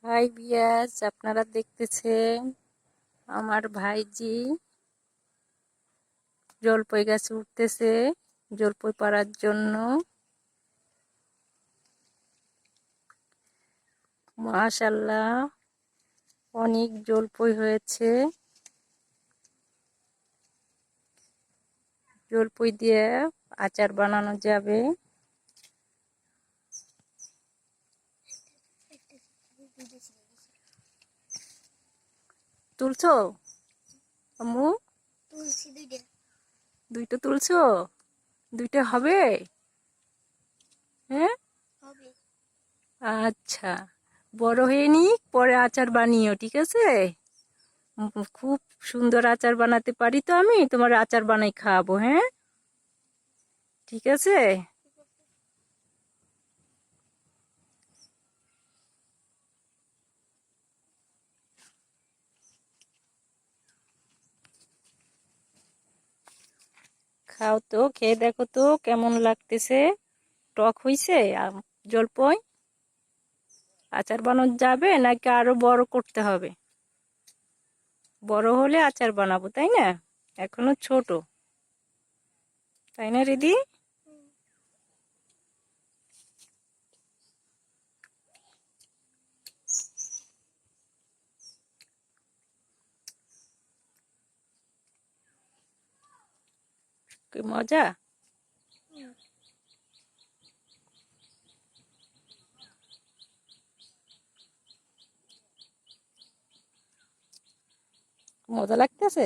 High বিয়াস, আপনারা দেখতেছেন আমার ভাইজি জলপাই গাছে উঠতেছে জলপাই পাড়ার জন্য। মাশাআল্লাহ, অনেক জলপাই হয়েছে। জলপাই দিয়ে আচার বানানো যাবে। তুলছো আম্মু? দুইটা তুলছো? দুইটা হবে? হ্যাঁ, আচ্ছা, বড় হয়ে নি, পরে আচার বানিও, ঠিক আছে? খুব সুন্দর আচার বানাতে পারি তো আমি, তোমার আচার বানাই খাওয়াবো। হ্যাঁ, ঠিক আছে। খাও তো, খেয়ে দেখো তো কেমন লাগতেছে। টক হইছে জলপাই? আচার বানানো যাবে নাকি আরো বড় করতে হবে? বড় হলে আচার বানাবো, তাই না? এখনো ছোট, তাই না রিদি? কি মজা! মজা লাগতেছে।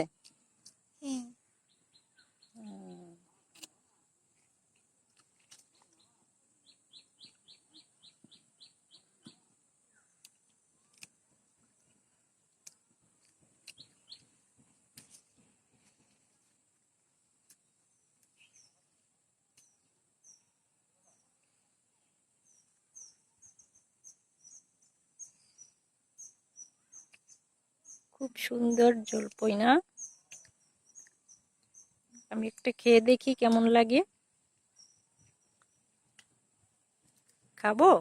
খুব সুন্দর জলপাই না? আমি একটা খেয়ে দেখি কেমন লাগে। খাবো।